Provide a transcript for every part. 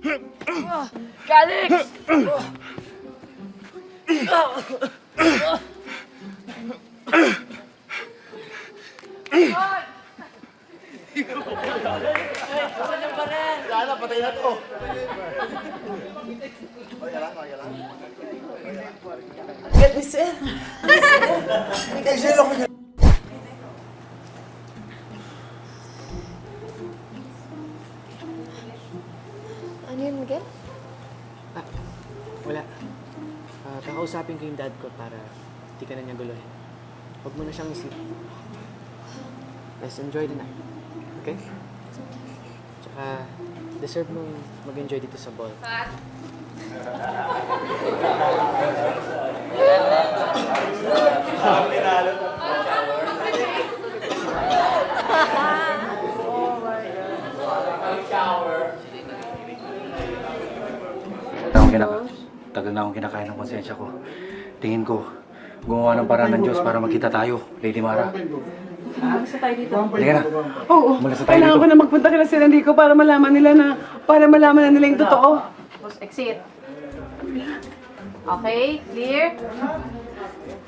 Calix! Wala na, patay na to. Get this in. Ano yun, Miguel? Wala. Kakausapin ko yung dad ko para di ka na niya guluhin. Huwag mo na siyang isip. Let's enjoy the night. Okay? Tsaka, deserve mong mag-enjoy dito sa ball. Tagal na akong kinakain ng konsensya ko. Tingin ko, gumawa ng paraan ng Diyos para magkita tayo, Lady Mara. Gusto tayo dito. Halika na. Oo. Umalis na tayo Kailangan dito. ko na magpunta kila Sir Enrico para malaman na nila yung totoo. Boss, exit. Okay, clear?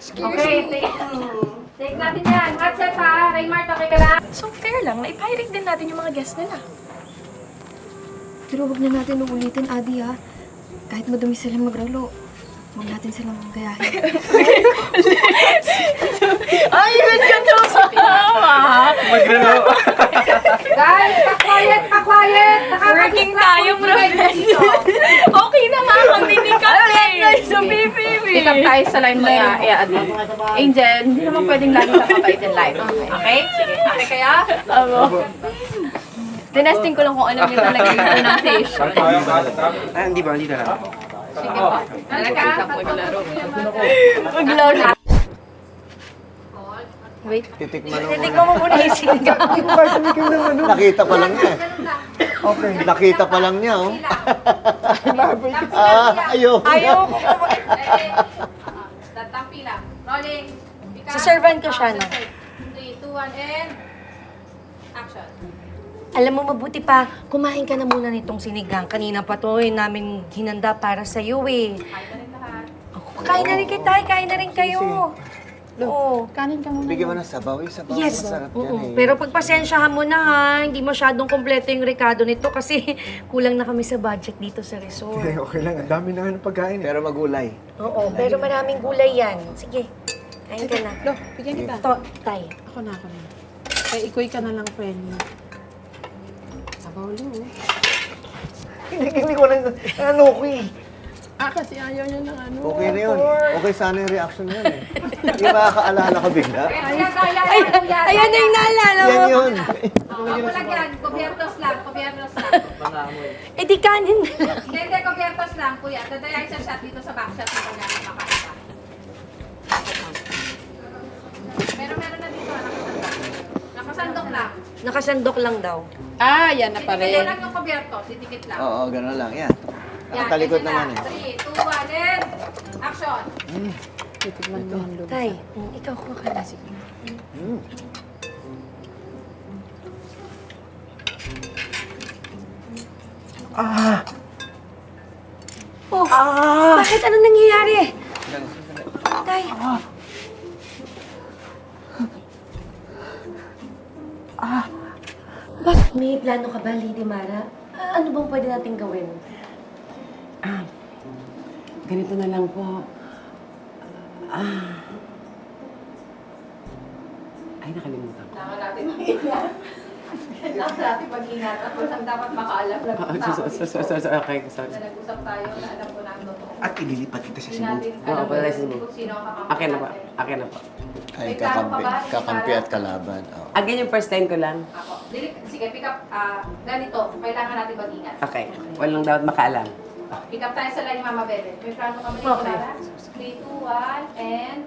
Okay, take natin yan. Hot set ha. Raymart, okay ka lang? So fair lang, naipahirate din natin yung mga guests nila. Pero huwag na natin uulitin, Adi, ha? Kahit madumi silang magralo, huwag natin silang gayahin. Ay, ba't ka to sa kawa? Magralo! Guys, pa-quiet, pa-quiet! Working tayo, bro. Okay na nga kami ni Kate. Sa BBB. Pick up tayo sa line mo ya, Adi. Angel, hindi naman pwedeng lagi nakabait in line. Okay? Sige. Okay kaya? Abo. Tinesting ko lang kung alam niyo talaga yung pronunciation. Hindi ba? Hindi na lang. Sige po. Talaga? Maglaro. Wait, Titikman mo titignan mo muna yung sinigang. Nakita pa lang niya. Okay. Nakita pa lang niya, oh. Ayoko. Ayoko. Tatampi lang. Rolling. Saservan ko siya, no? 3, 2, 1, and action. Alam mo, mabuti pa, kumain ka na muna nitong sinigang. Kanina pa to, namin hinanda para sa iyo, eh. Kain na rin lahat. Kain na rin kayo, tay. Kain na rin kayo. Oo. Bigyan mo ng sabaw. Yung sabaw, Yes. masarap Oo. yan, eh. Pero pagpasensyahan mo na, ha. Hindi masyadong kompleto yung rekado nito kasi kulang na kami sa budget dito sa resort. Okay lang, ang dami na nga ng pagkain. Pero magulay. Oo, pero maraming gulay yan. Sige, kain ka na. Lo, bigyan kita. To, tay. Ako na. Kay ikoy ka na lang, friend. Sabaw, Lo. Hindi ko na, ano ko eh. Kasi ayaw niya ng ano. Okay na yun. Okay sana yung reaction niya eh. Hindi makakaalala ka bigla. Ayan na yung naalala mo. Yan yun. Ako lang yan. Gobiernos lang. Gobiernos lang. Eh di kanin na lang. Hindi, gobiernos lang, kuya. Dadayain sa shot dito sa back shot ng kanyang makakita. Pero meron na dito, nakasandok. Nakasandok lang. Nakasandok lang daw. Yan na pa Didikit rin. lang yung gobiernos. Didikit lang. Oo, gano'n lang. Yan. Nakatalikod naman eh. 3, 2, 1, and action! Titignan mo yan, Lo. Tay, ikaw kuha ka na. Oh, bakit? Ano nangyayari? Tay. Bakit? May plano ka ba, Lady Mara? Ano bang pwede natin gawin? Ganito na lang po. Ay, nakalimutan ko. Kailangan natin mag-ingat. Kailangan natin mag-ingat. At walang dapat makaalam na Okay, sorry. na nag-usap tayo na alam ko na ang totoo. At ililipat kita sa Hindi Cebu. natin Oo, alam pala sa Cebu. kung sino ang kakampi Akin na pa. natin. Akin na pa. Ay, May plano ka ba? kakampi at kalaban. Oo. Again, yung first time ko lang. Ako. Sige, pick up. Ganito, kailangan natin mag-ingat. Okay. Walang dapat makaalam. Pick up tayo sa line ni Mama Bebe. May plano kami dito, Lara? 3, 2, 1, and